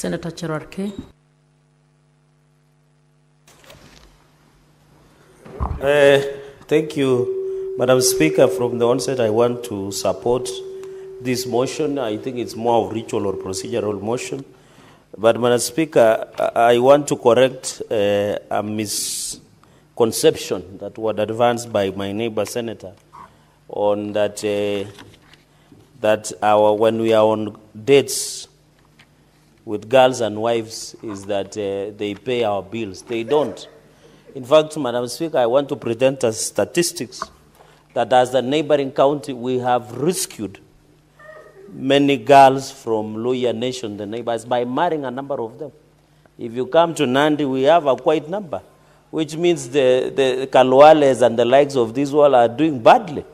Senator Cherargei. Thank you, Madam Speaker. From the onset, I want to support this motion. I think it's more of ritual or procedural motion. But, Madam Speaker, I want to correct a misconception that was advanced by my neighbor senator on that when we are on dates with girls and wives is that they pay our bills. They don't. In fact, Madam Speaker, I want to present as statistics that as the neighboring county, we have rescued many girls from Loya Nation, the neighbors, by marrying a number of them. If you come to Nandi, we have a quite number, which means the Kalwales and the likes of this world are doing badly.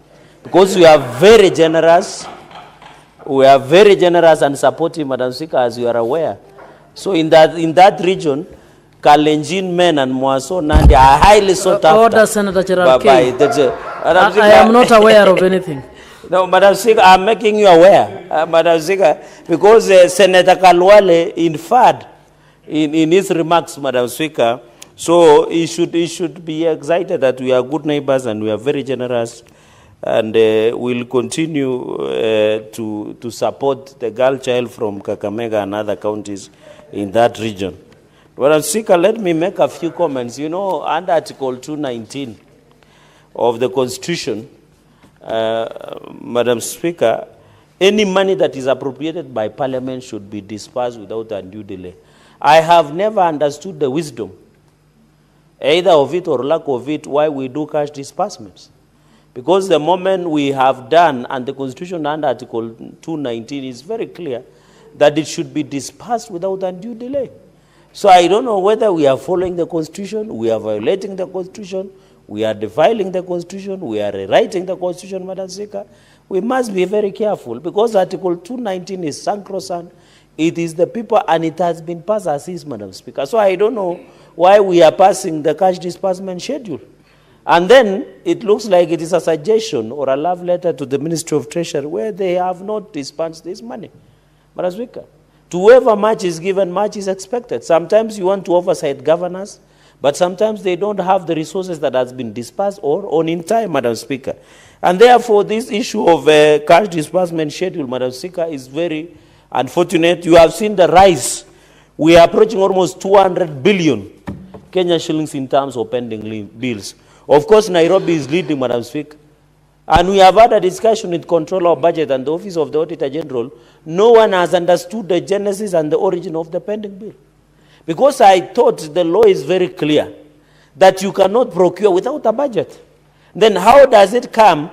Because we are very generous. We are very generous and supportive, Madam Speaker, as you are aware. So in that region, Kalenjin men and Mwaso Nandi are highly sought after. Order, Senator Cherargei. I am not aware of anything. No, Madam Speaker, I'm making you aware, Madam Speaker, because Senator Kalwale inferred in his remarks, Madam Speaker, so he should be excited that we are good neighbors and we are very generous, and we'll continue to support the girl child from Kakamega and other counties in that region. Madam Speaker, let me make a few comments. You know, under Article 219 of the Constitution, Madam Speaker, any money that is appropriated by Parliament should be dispersed without undue delay. I have never understood the wisdom, either of it or lack of it, why we do cash disbursements. Because the moment we have done, and the Constitution under Article 219 is very clear, that it should be dispersed without undue delay. So I don't know whether we are following the Constitution, we are violating the Constitution, we are defiling the Constitution, we are rewriting the Constitution, Madam Speaker. We must be very careful because Article 219 is sacrosanct. It is the people, and it has been passed as is, Madam Speaker. So I don't know why we are passing the cash disbursement schedule. And then it looks like it is a suggestion or a love letter to the Ministry of Treasury where they have not dispensed this money, Madam Speaker. To whoever much is given, much is expected. Sometimes you want to oversight governors, but sometimes they don't have the resources that has been dispersed or on in time, Madam Speaker. And therefore, this issue of cash disbursement schedule, Madam Speaker, is very unfortunate. You have seen the rise. We are approaching almost 200 billion Kenya shillings in terms of pending bills. Of course, Nairobi is leading, Madam Speaker. And we have had a discussion with Controller of Budget and the Office of the Auditor General. No one has understood the genesis and the origin of the pending bill. Because I thought the law is very clear that you cannot procure without a budget. Then how does it come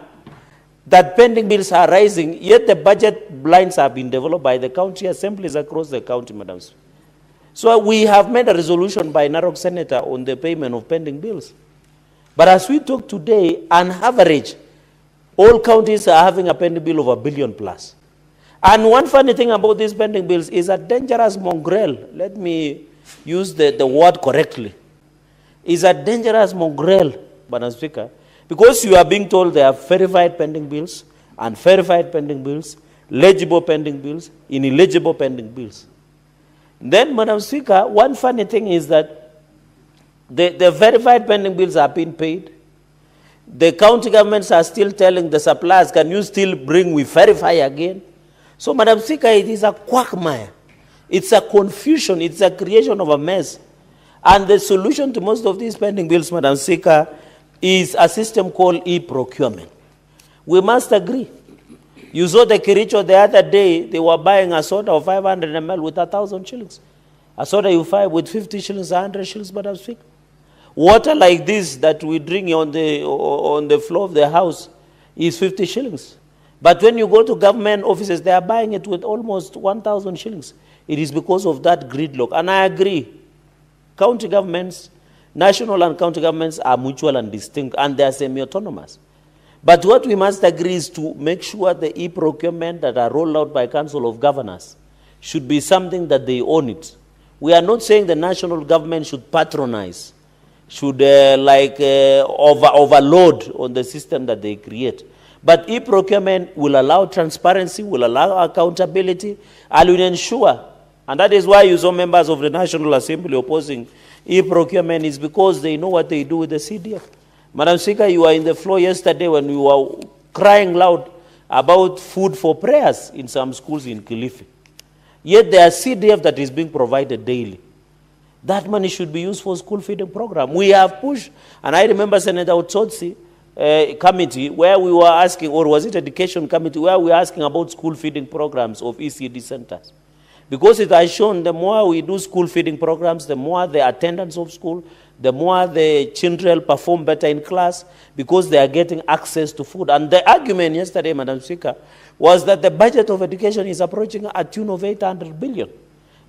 that pending bills are rising, yet the budget blinds have been developed by the county assemblies across the county, Madam Speaker? So we have made a resolution by Narok Senator on the payment of pending bills. But as we talk today, on average, all counties are having a pending bill of $1 billion plus. And one funny thing about these pending bills is a dangerous mongrel. Let me use the word correctly. Is a dangerous mongrel, Madam Speaker, because you are being told there are verified pending bills, unverified pending bills, legible pending bills, ineligible pending bills. Then, Madam Speaker, one funny thing is that the verified pending bills are being paid. The county governments are still telling the suppliers, can you still bring, we verify again? So, Madam Speaker, it is a quagmire. It's a confusion. It's a creation of a mess. And the solution to most of these pending bills, Madam Speaker, is a system called e-procurement. We must agree. You saw the Kiricho the other day, they were buying a soda of 500 ml with 1,000 shillings. A soda you buy with 50 shillings, 100 shillings, Madam Speaker. Water like this that we drink on the floor of the house is 50 shillings. But when you go to government offices, they are buying it with almost 1,000 shillings. It is because of that gridlock. And I agree. County governments, national and county governments are mutual and distinct, and they are semi-autonomous. But what we must agree is to make sure the e-procurement that are rolled out by Council of Governors should be something that they own it. We are not saying the national government should patronize, should overload on the system that they create. But e-procurement will allow transparency, will allow accountability, and will ensure And that is why you saw members of the National Assembly opposing e-procurement, is because they know what they do with the CDF. Madam Speaker, you were in the floor yesterday when you were crying loud about food for prayers in some schools in Kilifi. Yet there are CDF that is being provided daily. That money should be used for school feeding program. We have pushed, and I remember Senator Otsotsi committee where we were asking, or was it education committee, where we were asking about school feeding programs of ECD centers. Because it has shown the more we do school feeding programs, the more the attendance of school, the more the children perform better in class because they are getting access to food. And the argument yesterday, Madam Speaker, was that the budget of education is approaching a tune of 800 billion.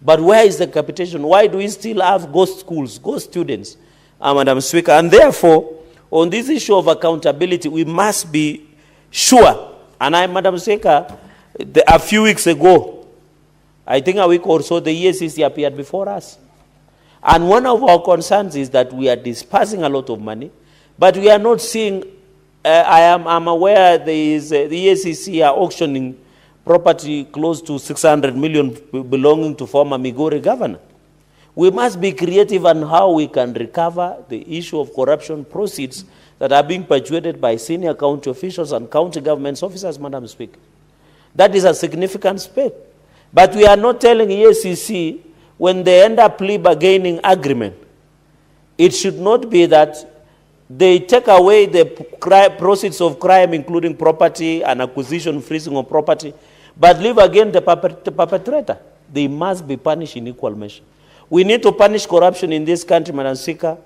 But where is the capitation? Why do we still have ghost schools, ghost students, Madam Speaker? And therefore, on this issue of accountability, we must be sure. And Madam Speaker, a few weeks ago, I think a week or so, the EACC appeared before us. And one of our concerns is that we are dispersing a lot of money, but we are not seeing, I'm aware there is, the EACC are auctioning property close to 600 million belonging to former Migori governor. We must be creative on how we can recover the issue of corruption proceeds that are being perpetuated by senior county officials and county government officers, Madam Speaker. That is a significant step. But we are not telling EACC when they end up plea bargaining agreement, it should not be that they take away the proceeds of crime, including property and acquisition, freezing of property, but leave again the perpetrator. They must be punished in equal measure. We need to punish corruption in this country, Madam Speaker,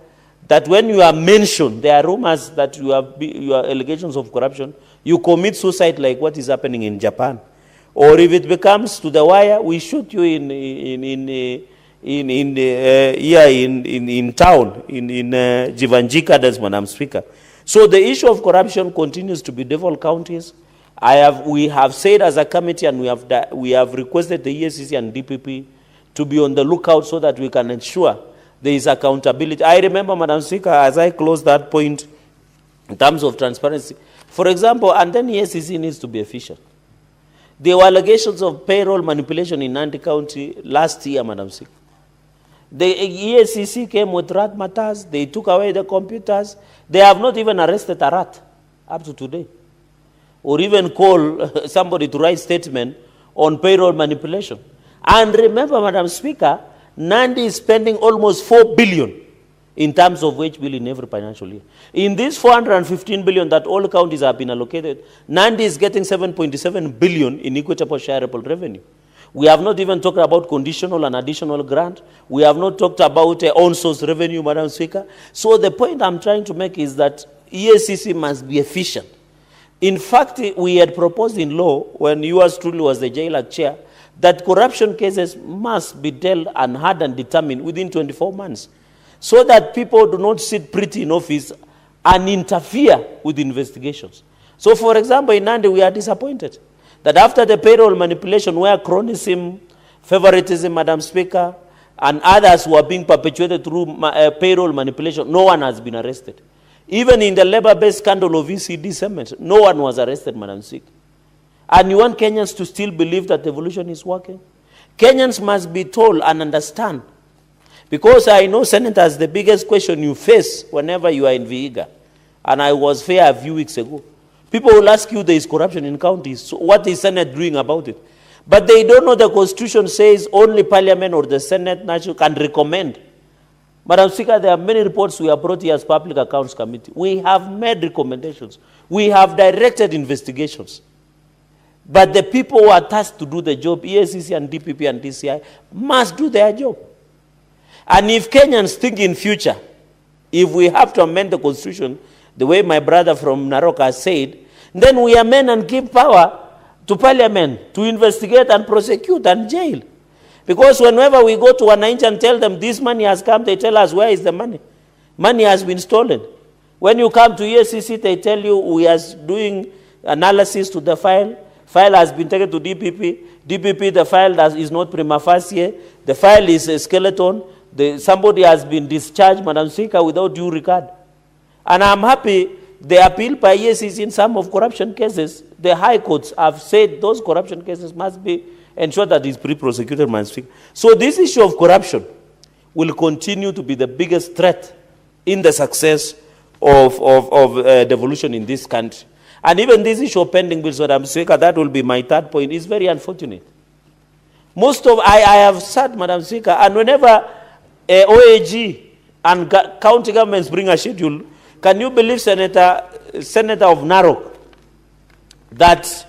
that when you are mentioned, there are rumors that you have allegations of corruption, you commit suicide like what is happening in Japan. Or if it becomes to the wire, we shoot you in town, in Jivanjika, that's Madam Speaker. So the issue of corruption continues to be devolved counties. We have said as a committee, and we have requested the EACC and DPP to be on the lookout so that we can ensure there is accountability. I remember, Madam Speaker, as I close that point, in terms of transparency, for example, and then EACC needs to be efficient. There were allegations of payroll manipulation in Nandi County last year, Madam Speaker. The EACC came with rat matters. They took away the computers. They have not even arrested a rat up to today. Or even call somebody to write statement on payroll manipulation. And remember, Madam Speaker, Nandi is spending almost 4 billion in terms of wage bill in every financial year. In this 415 billion that all counties have been allocated, Nandi is getting 7.7 billion in equitable shareable revenue. We have not even talked about conditional and additional grant. We have not talked about on-source revenue, Madam Speaker. So the point I'm trying to make is that EACC must be efficient. In fact, we had proposed in law, when yours truly was the JLAC chair, that corruption cases must be dealt and heard and determined within 24 months. So that people do not sit pretty in office and interfere with investigations. So, for example, in Nandi, we are disappointed that after the payroll manipulation, where cronyism, favoritism, Madam Speaker, and others who are being perpetuated through payroll manipulation, no one has been arrested. Even in the labor-based scandal of ECD cement, no one was arrested, Madam Speaker. And you want Kenyans to still believe that devolution is working? Kenyans must be told and understand. Because I know, Senators, the biggest question you face whenever you are in Vihiga, and I was fair a few weeks ago, people will ask you there is corruption in counties. So what is Senate doing about it? But they don't know the Constitution says only Parliament or the Senate national can recommend. Madam Speaker, there are many reports we have brought here as Public Accounts Committee. We have made recommendations. We have directed investigations. But the people who are tasked to do the job, EACC and DPP and DCI, must do their job. And if Kenyans think in future, if we have to amend the Constitution, the way my brother from Narok has said, then we amend and give power to Parliament to investigate and prosecute and jail. Because whenever we go to Wananchi and tell them this money has come, they tell us, where is the money? Money has been stolen. When you come to EACC, they tell you we are doing analysis to the file. File has been taken to DPP. DPP, the file is not prima facie. The file is a skeleton. Somebody has been discharged, Madam Speaker, without due regard. And I'm happy the appeal by EACC in some of corruption cases, the high courts have said those corruption cases must be ensure that it's pre-prosecuted, Madam Speaker. So this issue of corruption will continue to be the biggest threat in the success of devolution in this country. And even this issue of pending bills, Madam Speaker, that will be my third point, is very unfortunate. I have said, Madam Speaker, and whenever OAG and county governments bring a schedule, can you believe, Senator of Narok, that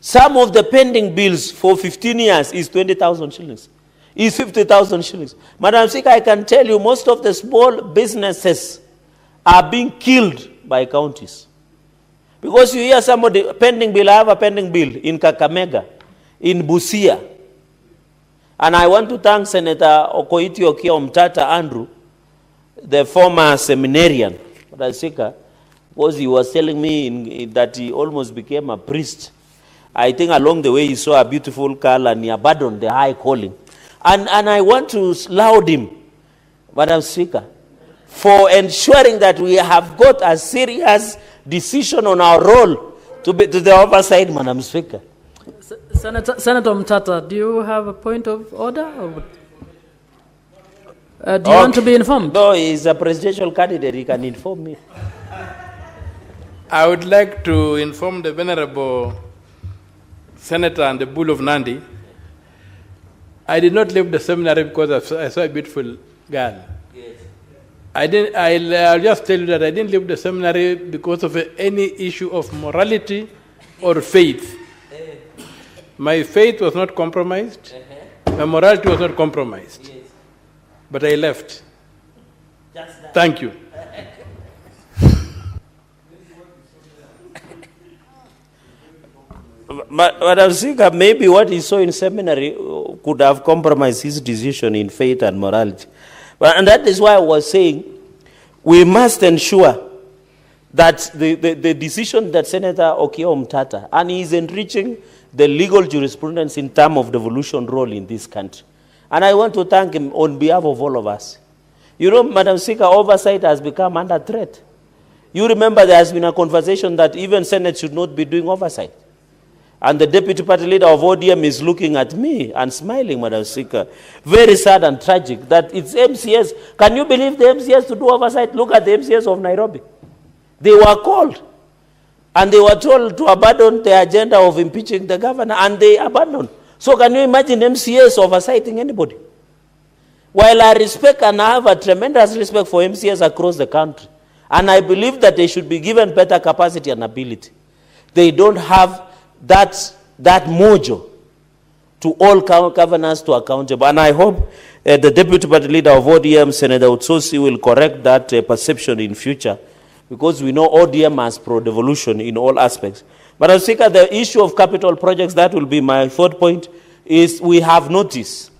some of the pending bills for 15 years is 20,000 shillings, is 50,000 shillings. Madam Speaker, I can tell you most of the small businesses are being killed by counties. Because you hear somebody, pending bill, I have a pending bill in Kakamega, in Busia. And I want to thank Senator Okoiti Okiya Omtata Andrew, the former seminarian, Madam Speaker, because he was telling me that he almost became a priest. I think along the way he saw a beautiful girl and he abandoned the high calling. And I want to laud him, Madam Speaker, for ensuring that we have got a serious decision on our role to the oversight, Madam Speaker. Senator Mtata, do you have a point of order? Or do you want to be informed? No, he's a presidential candidate. He can inform me. I would like to inform the Venerable Senator and the Bull of Nandi. I did not leave the seminary because I saw a beautiful girl. Yes. I'll just tell you that I didn't leave the seminary because of any issue of morality or faith. My faith was not compromised. My morality was not compromised. Yes. But I left. Thank you. Madam Speaker, maybe what he saw in seminary could have compromised his decision in faith and morality. And that is why I was saying we must ensure that the decision that Senator Okiya Omtata, and he is enriching the legal jurisprudence in terms of devolution role in this country. And I want to thank him on behalf of all of us. You know, Madam Speaker, oversight has become under threat. You remember there has been a conversation that even Senate should not be doing oversight. And the deputy party leader of ODM is looking at me and smiling, Madam Speaker. Very sad and tragic that it's MCS. Can you believe the MCS to do oversight? Look at the MCS of Nairobi. They were called. And they were told to abandon the agenda of impeaching the governor, and they abandoned. So can you imagine MCS oversighting anybody? While I respect and I have a tremendous respect for MCS across the country, and I believe that they should be given better capacity and ability, they don't have that mojo to all governors to accountable. And I hope the deputy party leader of ODM, Senator Utsosi, will correct that perception in future, because we know ODM has pro-devolution in all aspects. But I'll speak at the issue of capital projects, that will be my third point, is we have noticed.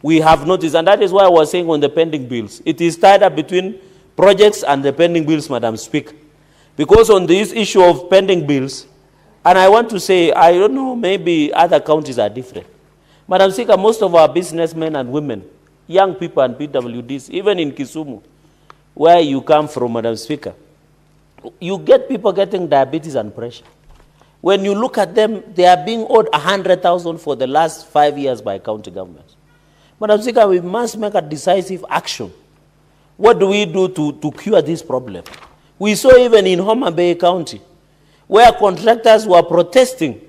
We have noticed, and that is why I was saying on the pending bills. It is tied up between projects and the pending bills, Madam Speaker. Because on this issue of pending bills, and I want to say, I don't know, maybe other counties are different. Madam Speaker, most of our businessmen and women, young people and PWDs, even in Kisumu, where you come from, Madam Speaker, you get people getting diabetes and pressure. When you look at them, they are being owed 100,000 for the last 5 years by county governments. Madam Speaker, we must make a decisive action. What do we do to cure this problem? We saw even in Homa Bay County, where contractors were protesting.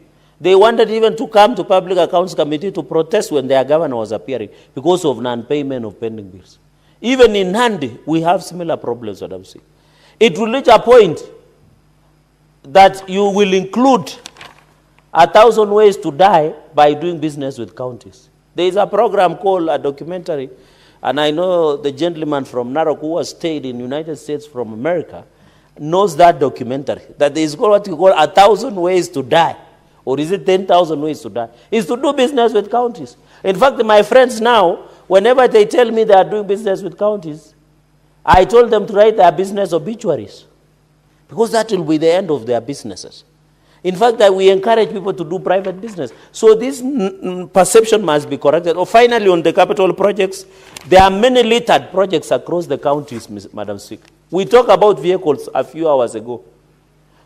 They wanted even to come to Public Accounts Committee to protest when their governor was appearing because of non-payment of pending bills. Even in Nandi, we have similar problems, Madam Speaker. It will reach a point that you will include 1,000 ways to die by doing business with counties. There is a program called a documentary, and I know the gentleman from Narok who has stayed in the United States from America knows that documentary, that there is what you call 1,000 ways to die, or is it 10,000 ways to die, is to do business with counties. In fact, my friends now, whenever they tell me they are doing business with counties, I told them to write their business obituaries, because that will be the end of their businesses. In fact, that we encourage people to do private business. So this perception must be corrected. Or finally, on the capital projects, there are many littered projects across the counties, Madam Speaker. We talked about vehicles a few hours ago.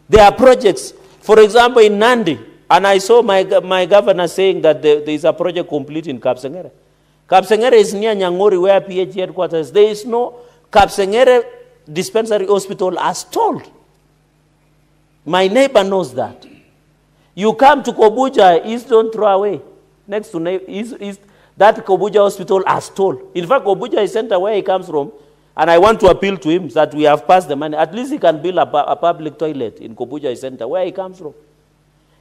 There are projects, for example, in Nandi, And I saw my governor saying that there is a project complete in Kapsengere. Kapsengere is near Nyangori, where PH headquarters. There is no Kapsengere dispensary hospital as told. My neighbor knows that. You come to Kobuja, East, don't throw away. Next to East, that Kobuja hospital as told. In fact, Kobuja is center where he comes from. And I want to appeal to him that we have passed the money. At least he can build a public toilet in Kobuja center where he comes from.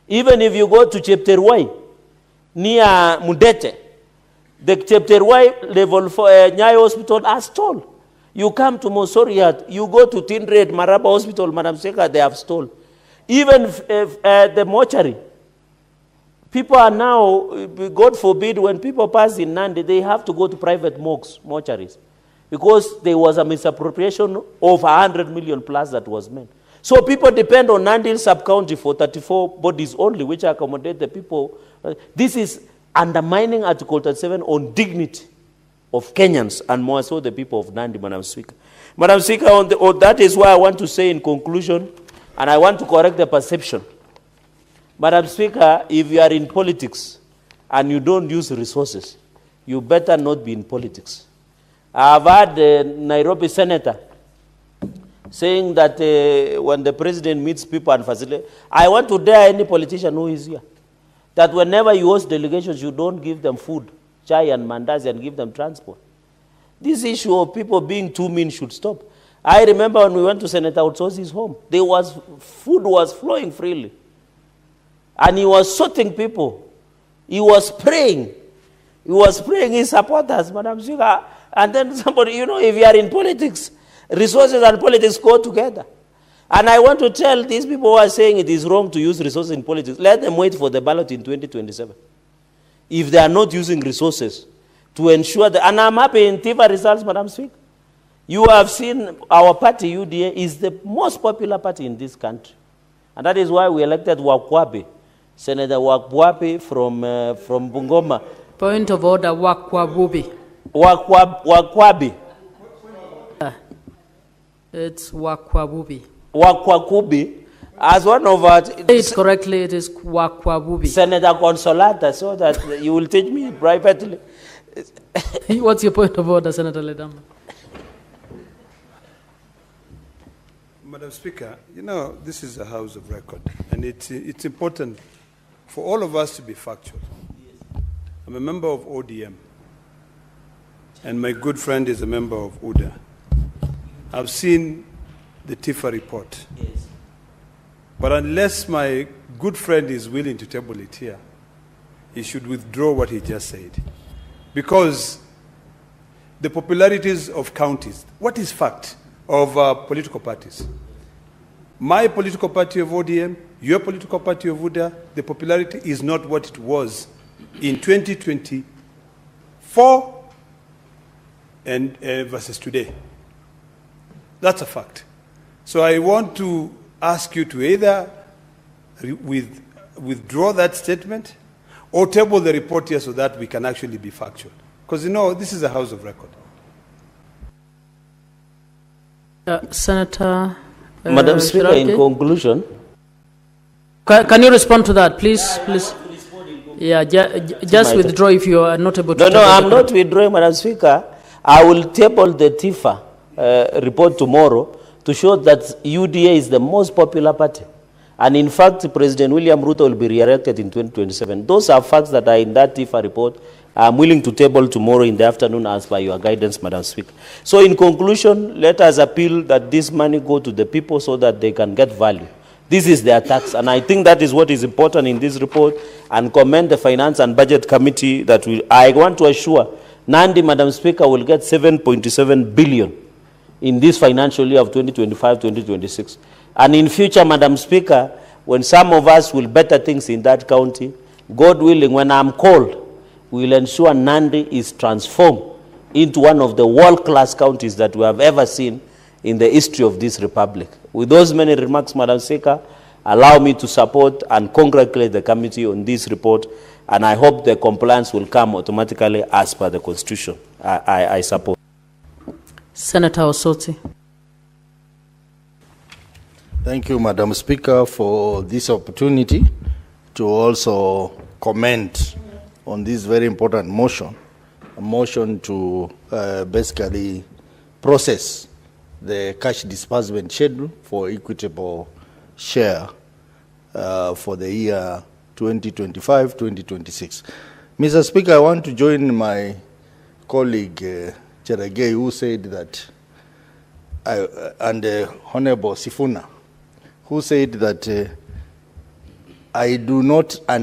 Even if you go to Cherargei, near Mudete, the Cherargei level 4 Nyai hospital as told. You come to Mosoriat, you go to Tindred, Maraba hospital, Madam Seka, they have stole. Even the mortuary. People are now, God forbid, when people pass in Nandi, they have to go to private morgues, mortuaries. Because there was a misappropriation of 100 million plus that was made. So people depend on Nandi sub-county for 34 bodies only, which accommodate the people. This is undermining Article 37 on dignity of Kenyans, and more so the people of Nandi, Madam Speaker. Madam Speaker, that is why I want to say in conclusion, and I want to correct the perception. Madam Speaker, if you are in politics and you don't use resources, you better not be in politics. I've had the Nairobi senator saying that when the president meets people and facilitate, I want to dare any politician who is here, that whenever you host delegations, you don't give them food, chai and mandazi, and give them transport. This issue of people being too mean should stop. I remember when we went to Senator Otsosi's home, food was flowing freely. And he was sorting people. He was praying. He was praying his supporters, Madam Speaker. And then somebody, if you are in politics, resources and politics go together. And I want to tell these people who are saying it is wrong to use resources in politics, let them wait for the ballot in 2027. If they are not using resources to ensure that, and I'm happy in TIFA results, Madam Speaker. You have seen our party, UDA, is the most popular party in this country. And that is why we elected Wakwabi, Senator Wakwabi from Bungoma. Point of order, Wakwabubi. Wakwabi. It's Wakwabubi. Wakwakubi. As one of our... Say it correctly, it is Wakwabubi. Senator Consolata, so that you will teach me privately. What's your point of order, Senator Ledama? Madam Speaker, this is a house of record, and it's important for all of us to be factual. I'm a member of ODM, and my good friend is a member of UDA. I've seen the TIFA report. Yes. But unless my good friend is willing to table it here, he should withdraw what he just said. Because the popularities of counties, what is fact of political parties? My political party of ODM, your political party of UDA, the popularity is not what it was in 2024 and versus today. That's a fact. So I want to ask you to either withdraw that statement or table the report here so that we can actually be factual. Because, this is a house of record. Senator... Madam Speaker, in conclusion... Can you respond to that, please? Please. Yeah, just withdraw if you are not able to... No, I'm not withdrawing, Madam Speaker. I will table the TIFA report tomorrow to show that UDA is the most popular party. And in fact, President William Ruto will be re-elected in 2027. Those are facts that are in that TIFA report. I'm willing to table tomorrow in the afternoon as per your guidance, Madam Speaker. So in conclusion, let us appeal that this money go to the people so that they can get value. This is their tax, and I think that is what is important in this report, and commend the Finance and Budget Committee that I want to assure Nandi, Madam Speaker, will get 7.7 billion in this financial year of 2025-2026. And in future, Madam Speaker, when some of us will better things in that county, God willing, when I'm called, we will ensure Nandi is transformed into one of the world-class counties that we have ever seen in the history of this republic. With those many remarks, Madam Speaker, allow me to support and congratulate the committee on this report, and I hope the compliance will come automatically as per the Constitution. I support. Senator Osoti. Thank you, Madam Speaker, for this opportunity to also comment on this very important motion, a motion to basically process the cash disbursement schedule for equitable share for the year 2025-2026. Mr. Speaker, I want to join my colleague Cherargei, who said that, and Honorable Sifuna, who said that I do not understand